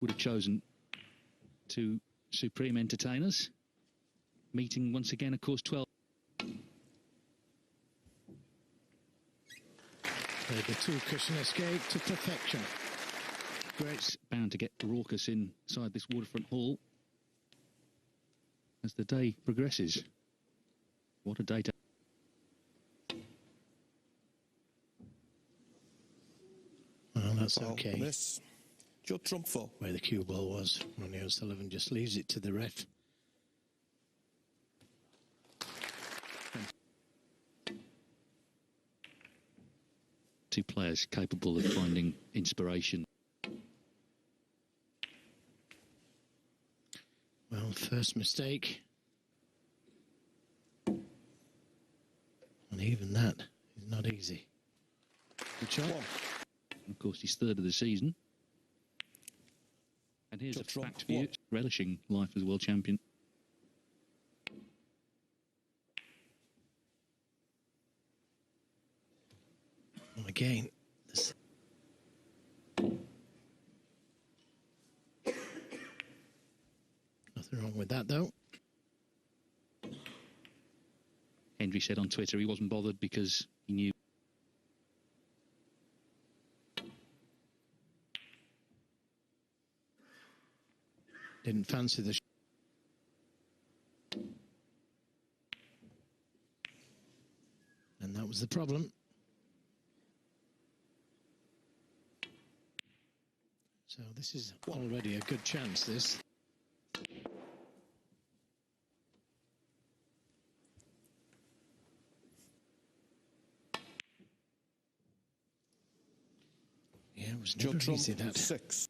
would have chosen two supreme entertainers. Meeting once again, of course, 12. Played the two-cushion escape to perfection. It's bound to get raucous inside this waterfront hall as the day progresses. What a day to... Well, that's okay. Miss. Judd trump 4. Where the cue ball was. Ronnie O'Sullivan just leaves it to the ref. Two players capable of finding inspiration. Well, first mistake. And even that is not easy. Good shot. Of course, he's third of the season. And here's a fact for you, relishing life as world champion. And again, this... nothing wrong with that, though. Hendry said on Twitter he wasn't bothered because he knew. Didn't fancy the... And that was the problem. So this is already a good chance, this. Yeah, it was never easy, that. 6.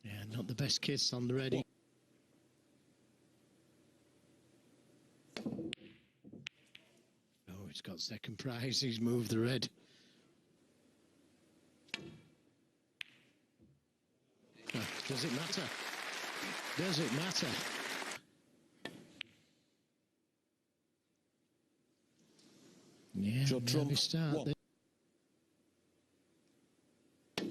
Yeah, not the best kiss on the ready. Oh, it's got second prize. He's moved the red. Oh, does it matter? Does it matter? Yeah, nervy start. I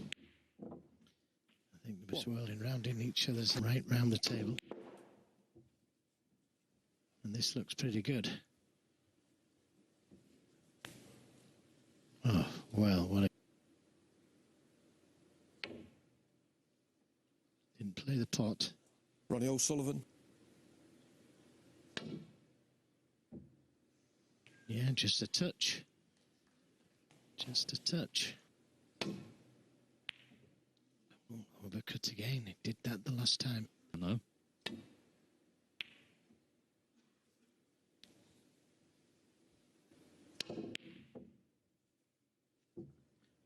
think they were swirling round in each other's right round the table. And this looks pretty good. Oh, well, what a... Didn't play the pot. Ronnie O'Sullivan. Yeah, just a touch. Just a touch. Oh, overcut again. It did that the last time. I know.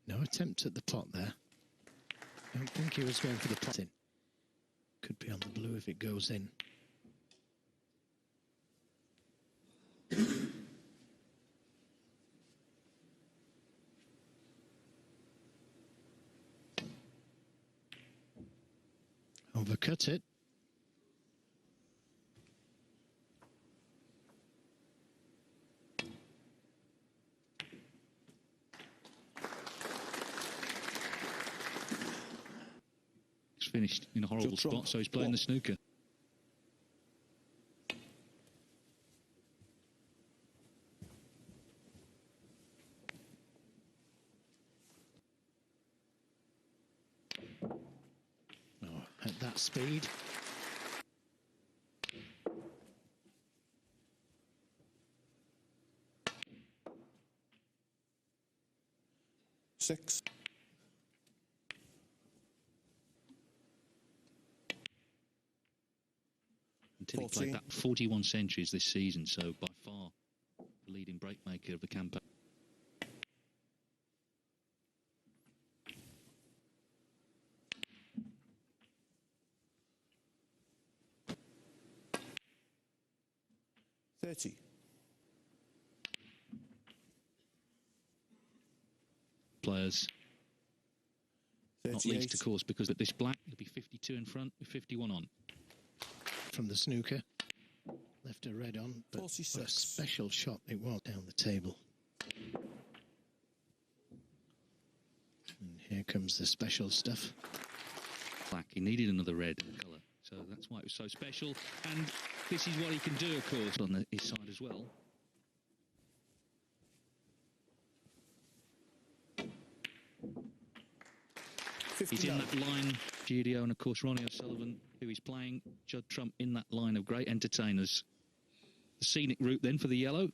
No attempt at the pot there. I don't think he was going for the pot in. Could be on the blue if it goes in. Overcut it. He's finished in a horrible spot, so he's playing the snooker. Oh, at that speed. Six. Until he played that 41 centuries this season, so by far the leading break maker of the campaign. Players, not least of course because at this black it'll be 52 in front with 51 on. From the snooker, left a red on, but what a special shot it was down the table. And Here comes the special stuff. Black. He needed another red colour, so that's why it was so special. And this is what he can do, of course, on his side as well. He's in that line, Gidio, and of course Ronnie O'Sullivan, who is playing Judd Trump in that line of great entertainers. The scenic route then for the yellow.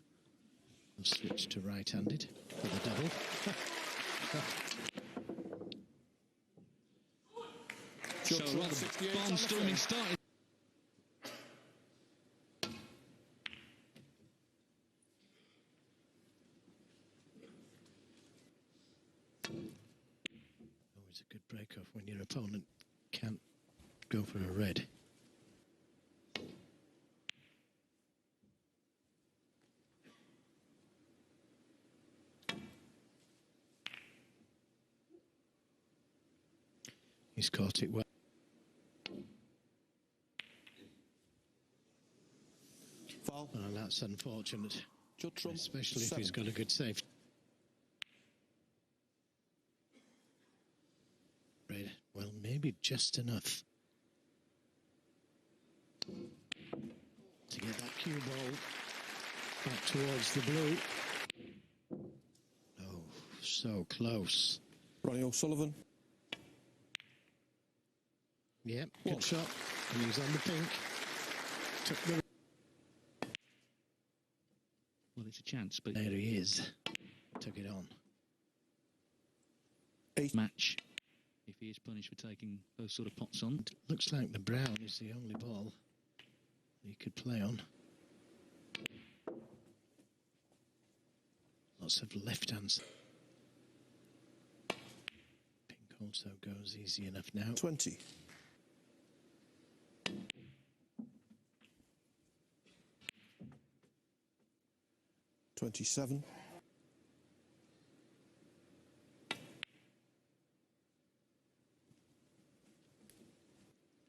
Switch to right-handed for the double. So rather barnstorming start. Always a good break-off when your opponent can't go for a red. He's caught it well. Foul. Well, that's unfortunate, Judd Trump, especially if 7. he's got a good save. Red, well, maybe just enough to get that cue ball back towards the blue. Oh, so close. Ronnie O'Sullivan. Yep, good shot. And he's on the pink. Took the... Well, it's a chance, but There he is. Took it on. 8. Match if he is punished for taking those sort of pots on. Looks like the brown is the only ball he could play on. Lots of left hands. Pink also goes easy enough now. 20. 27.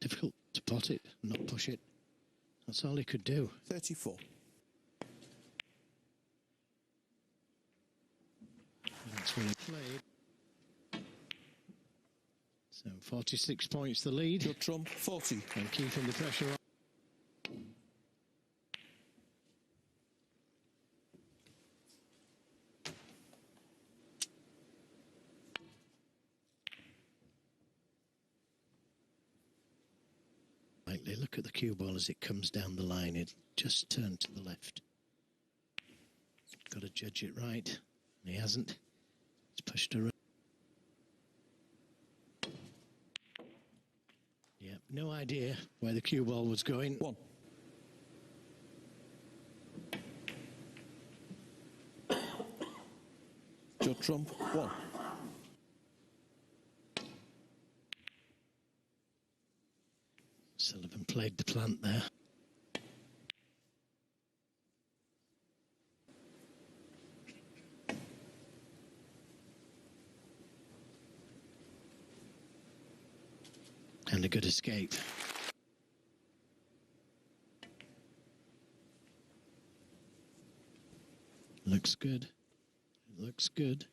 Difficult to pot it, not push it. That's all he could do. 34. That's where he played. So 46 points the lead. Judd Trump, 40. And keeping the pressure on. Lightly look at the cue ball as it comes down the line. It just turned to the left. Got to judge it right. And he hasn't. It's pushed around. Yeah, no idea where the cue ball was going. 1. Judd Trump, 1. Sullivan played the plant there. And a good escape. Looks good. It looks good.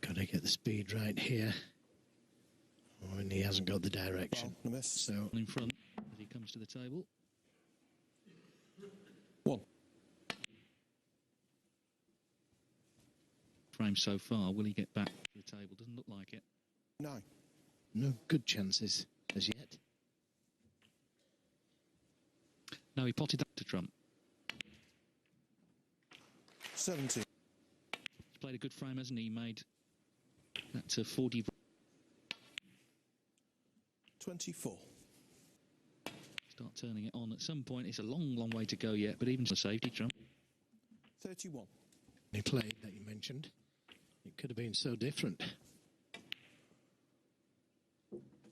Got to get the speed right here. Oh, and he hasn't got the direction. Foul, miss. So In front as he comes to the table. 1. Frame so far, will he get back to the table? Doesn't look like it. 9. no good chances as yet. No, he potted that to Trump. 70. He's played a good frame, hasn't he? He made that to 40. 24. Start turning it on at some point. It's a long, long way to go yet, but even for safety, Trump. 31. He played that you mentioned. It could have been so different.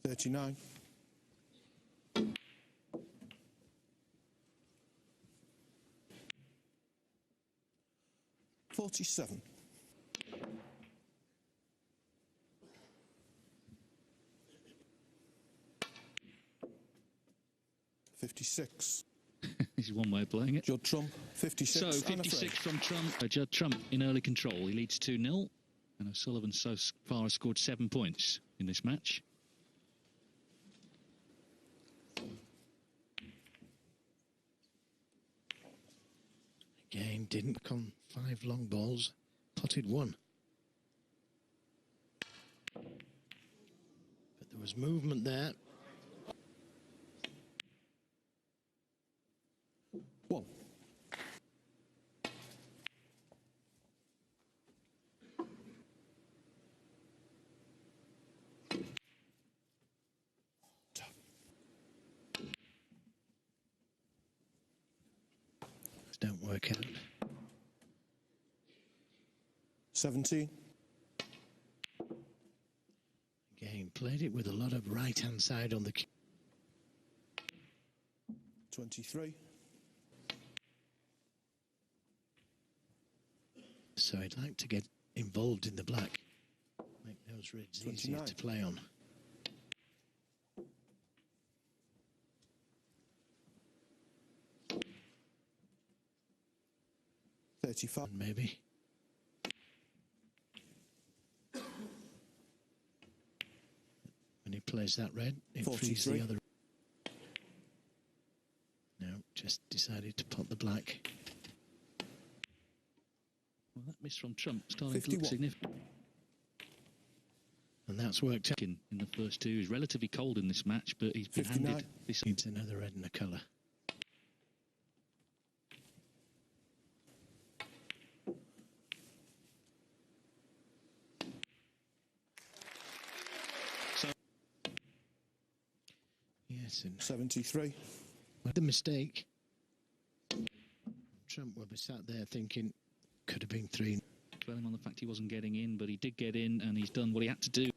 39. 47. 56. This is one way of playing it. Judd Trump, 56. So, and a 56 free. from Trump. Judd Trump in early control. He leads 2-0. And O'Sullivan so far has scored 7 points in this match. Again, didn't come 5 long balls, potted 1. But there was movement there. 1. Don't work out. 17. Again, played it with a lot of right-hand side on the cue. 23. So I'd like to get involved in the black. Make those reds 29. easier to play on. $35. Maybe. When he plays that red, it frees the 43. other. No, just decided to pot the black. Well, that miss from Trump starting to 51. look significant. And that's worked out. In the first 2, he's relatively cold in this match, but he's been 59. handed this. Needs another red and a colour. So, Yes, and 73. with the mistake, Trump will be sat there thinking, could have been 3. dwelling on the fact he wasn't getting in, but he did get in, and he's done what he had to do.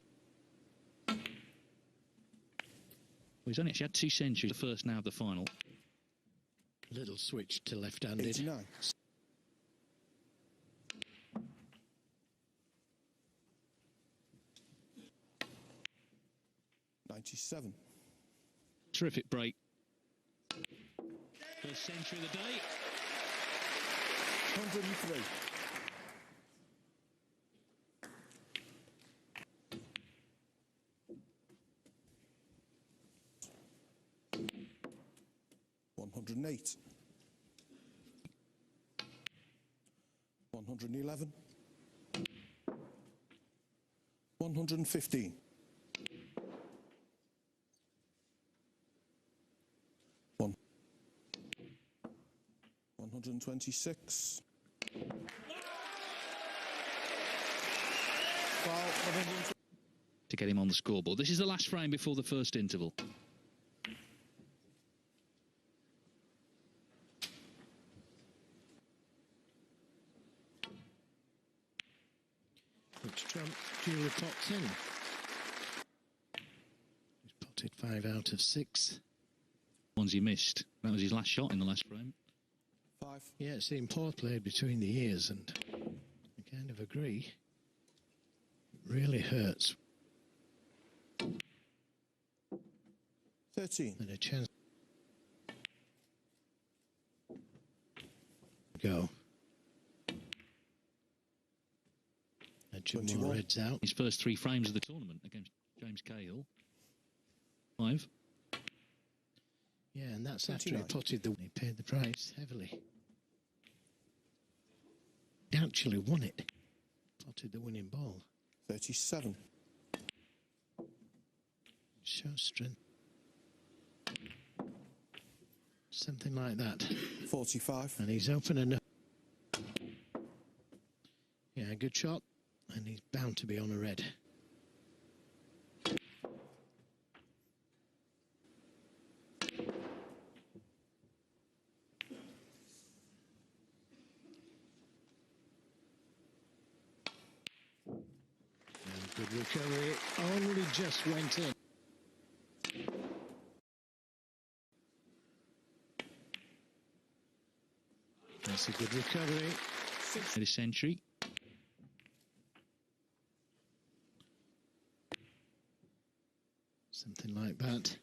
Well, he's only actually had 2 centuries, the first now of the final. Little switch to left-handed. 89. $97. Terrific break. First century of the day. 103. $108. 111. 115. 126. To get him on the scoreboard. This is the last frame before the first interval. Which Trump duly pots in. He's potted 5 out of 6. Ones he missed. That was his last shot in the last frame. 5. Yeah, it's the poor played between the ears, and I kind of agree. It really hurts. 13. And a chance. Go. Edge more 21. reds out. His first 3 frames of the tournament against James Cahill. 5. Yeah, and that's after he 29. potted the. He paid the price heavily. He actually won it. Potted the winning ball. 37. Shows strength. Something like that. 45. And he's open enough. Yeah, good shot. And he's bound to be on a red. And good recovery. Only just went in. That's a good recovery. This century. Something like that.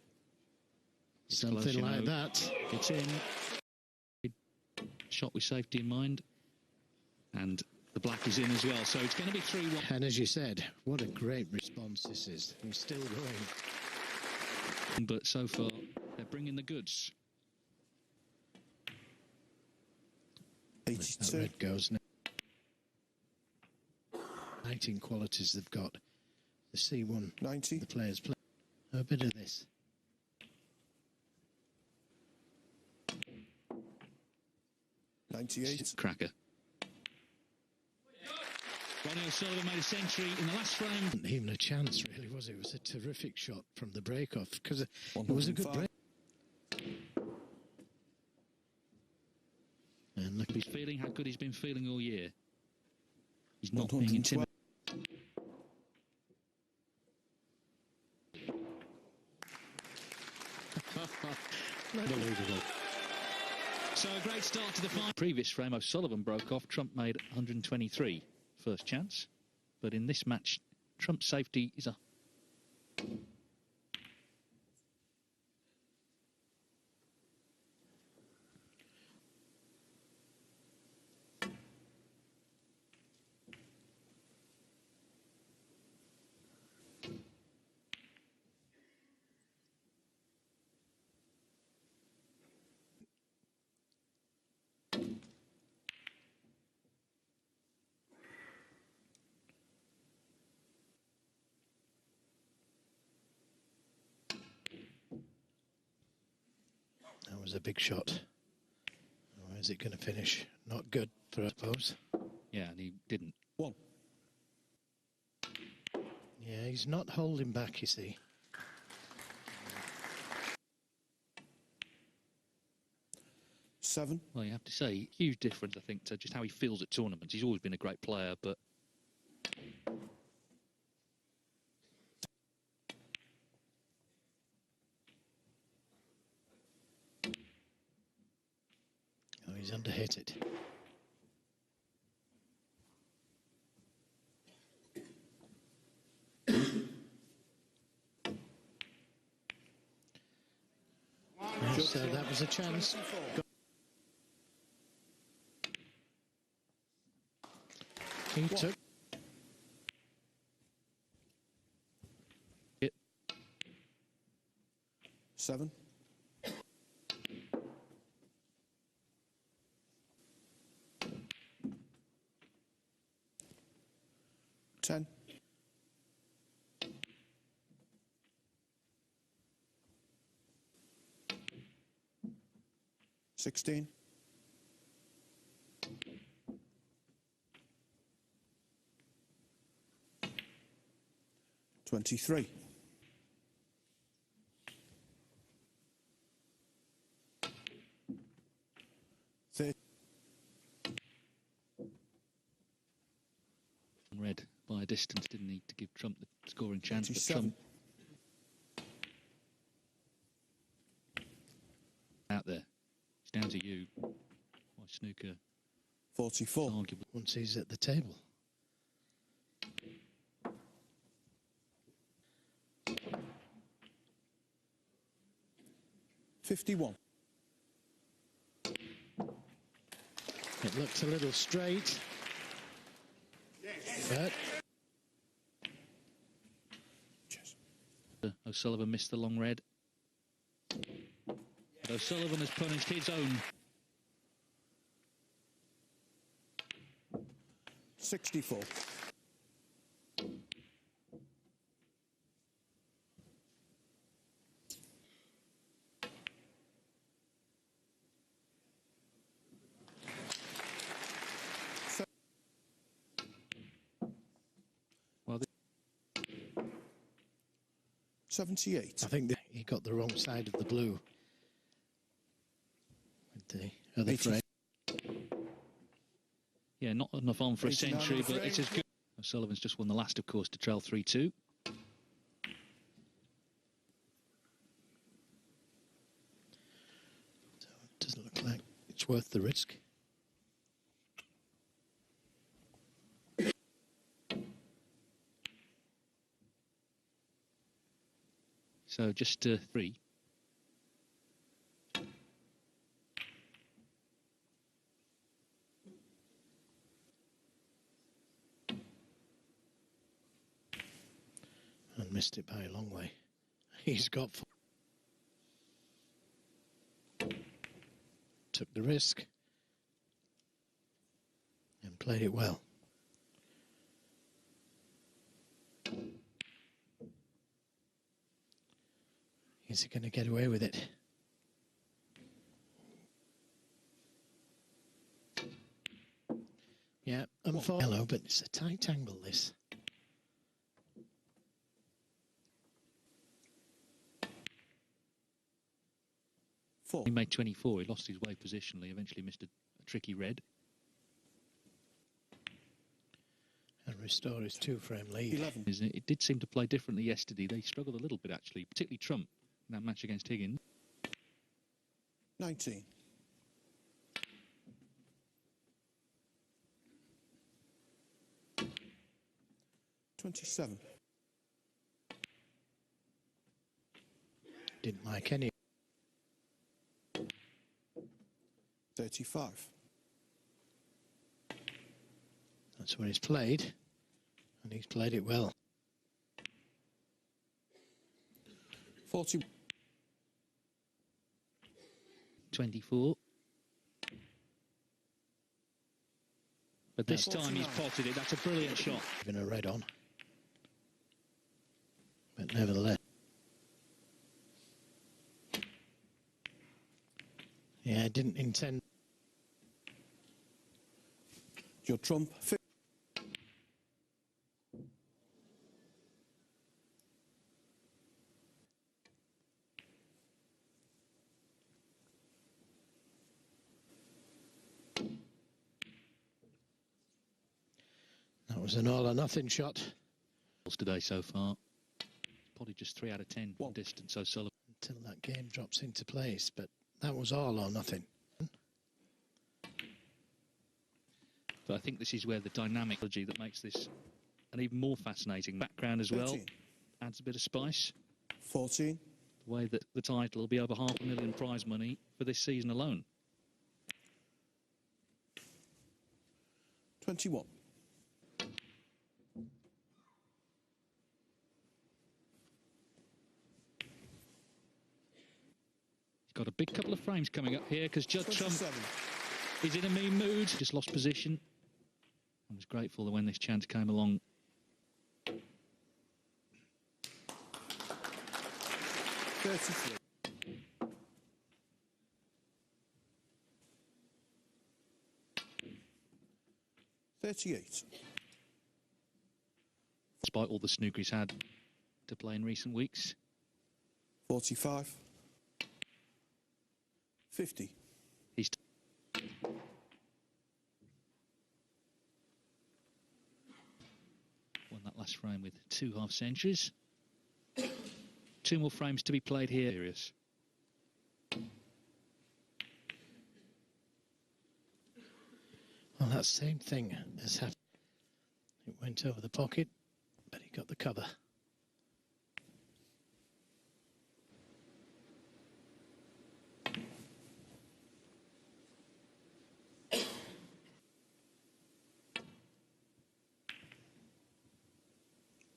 It's close, Something you like know. that. Gets in. Shot with safety in mind. And the black is in as well, so it's going to be 3-1. And as you said, what a great response this is. He's still going. But so far, they're bringing the goods. 82. That red goes now. Lighting qualities they've got. The C1, 90. the players play. A bit of this. 98. Cracker. Ronnie O'Sullivan made a century in the last frame. Wasn't even a chance, really, was it? It was a terrific shot from the break-off, because it was a good break. And look, He's feeling how good he's been feeling all year. He's not being intimidated. unbelievable. So a great start to the final. Previous frame, O'Sullivan broke off. Trump made 123 first chance. But in this match, Trump's safety is a... That was a big shot. Where's it going to finish? Not good, for I suppose. Yeah, and he didn't. 1. Yeah, he's not holding back, you see. 7. Well, you have to say, huge difference, I think, to just how he feels at tournaments. He's always been a great player, but... Oh, he's underhit it. So that was a chance. He took. It. 7. 10. 16. 23. 30. Red by a distance, didn't need to give Trump the scoring chance. But 87. Trump out there. It's down to you. Why Snooker 44. arguably. Once he's at the table. $51. It looked a little straight. But Cheers. O'Sullivan missed the long red. But O'Sullivan has punished his own. 64. Well, 78. I think that he got the wrong side of the blue. With the other 80. frame. yeah, not enough on for a 89 century, on the but it's as frame. good. O'Sullivan's just won the last, of course, to trail 3-2. So it doesn't look like it's worth the risk. So just 3. missed it by a long way. He's got... Took the risk and played it well. Is he going to get away with it? Yeah, hello, but it's a tight angle, this. He made 24. He lost his way positionally. Eventually missed a tricky red. And restore his 2-frame lead. 11. Isn't it? It did seem to play differently yesterday. They struggled a little bit, actually, particularly Trump in that match against Higgins. 19. $27. Didn't like any. 35. That's what he's played, and he's played it well. 40. 24. But this time he's potted it. That's a brilliant shot. Even a red on. But nevertheless. Yeah, I didn't intend. Your trump. That was an all or nothing shot. Today so far. Probably just 3 out of 10 distance, so Sullivan. Until that game drops into place, but that was all or nothing. But I think this is where the dynamicology that makes this an even more fascinating background as well 13. adds a bit of spice. 14. The way that the title will be over $500,000 prize money for this season alone. 21. He's got a big couple of frames coming up here because Judd Trump 27. is in a mean mood. Just lost position. I was grateful that when this chance came along. 33. 38. Despite all the snooker he's had to play in recent weeks. 45. 50. He's won that last frame with 2 half centuries. 2 more frames to be played here. Serious. Well, that same thing has happened. It went over the pocket, but he got the cover.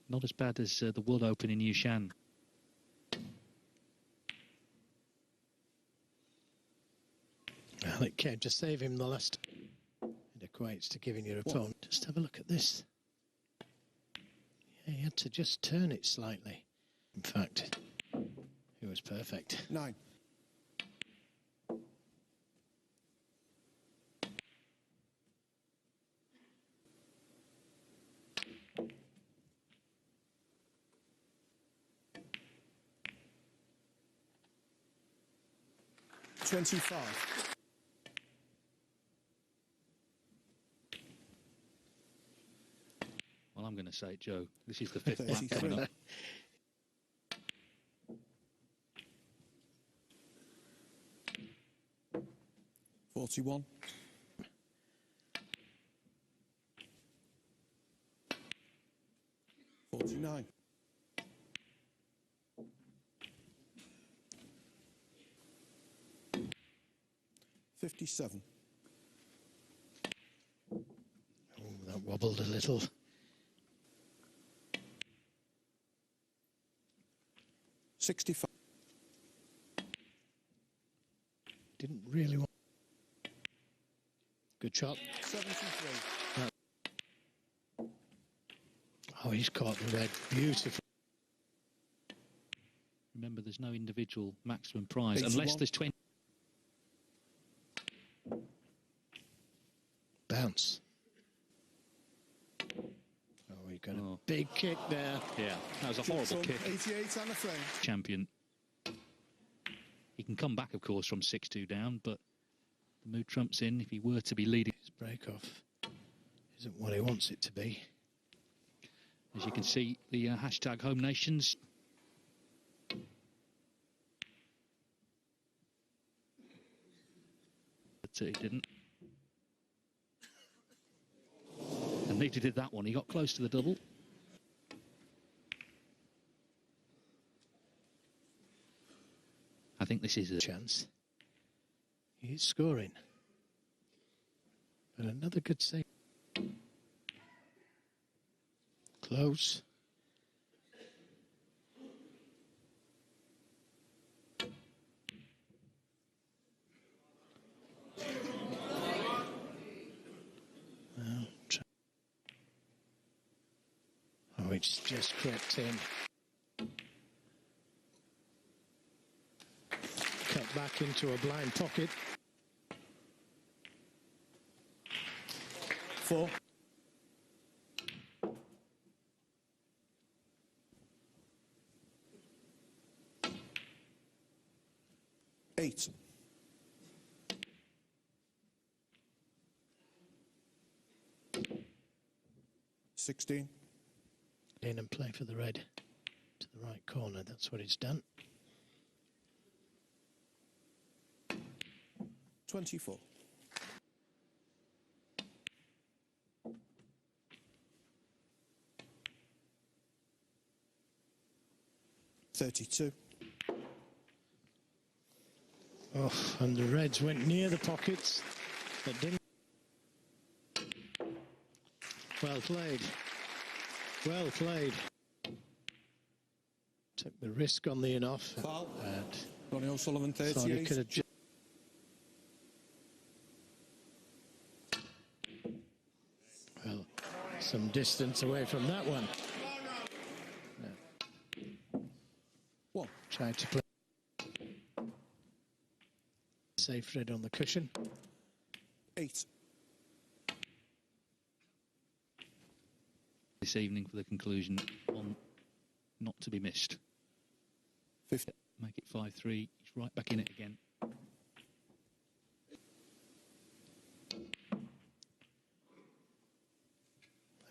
Not as bad as the World Open in Yushan. Well, it came to save him the last. It equates to giving your opponent. Just have a look at this. Yeah, he had to just turn it slightly. In fact, it was perfect. 9. 25. Well, I'm going to say it, Joe. This is the 5th black coming up. 41. 49. 57. Oh, that wobbled a little. 65. Didn't really want... Good shot. 73. Oh, he's caught the red. Beautiful. Remember, there's no individual maximum prize 81. unless there's 20. Bounce. Oh, he got a big kick there. Yeah, that was a horrible kick. 88 and a frame. Champion. He can come back, of course, from 6-2 down, but the mood trumps in if he were to be leading. His break-off isn't what he wants it to be. As you can see, the hashtag Home Nations. But he didn't. And neither did that one. He got close to the double. I think this is a Chance. He's scoring. But another good save. Close. Well, oh, it's just crept in. Cut back into a blind pocket. 4. Eight. 16. In and play for the red to the right corner. That's what he's done. 24. 32. Oh, and the reds went near the pockets, but didn't. Well played. Well played. Took the risk on the in-off. Foul. And Ronnie O'Sullivan, thought he 38. could have just... Well, some distance away from that one. Yeah. 1. Tried to play. Safe red on the cushion. 8. this evening for the conclusion. One not to be missed. 50. Make it 5-3. He's right back in it again.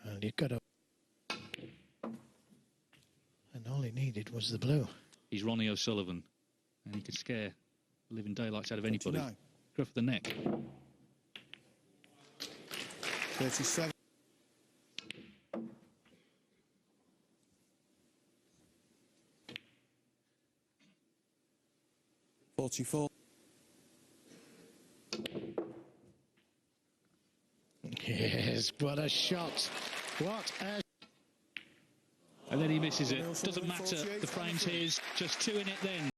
And you got to... And all he needed was the blue. He's Ronnie O'Sullivan, and he could scare the living daylights out of anybody. 29. Go for the neck. 37. 44. Yes, what a shot. What a... And then he misses it. Doesn't matter. The frame's his. Just two in it then.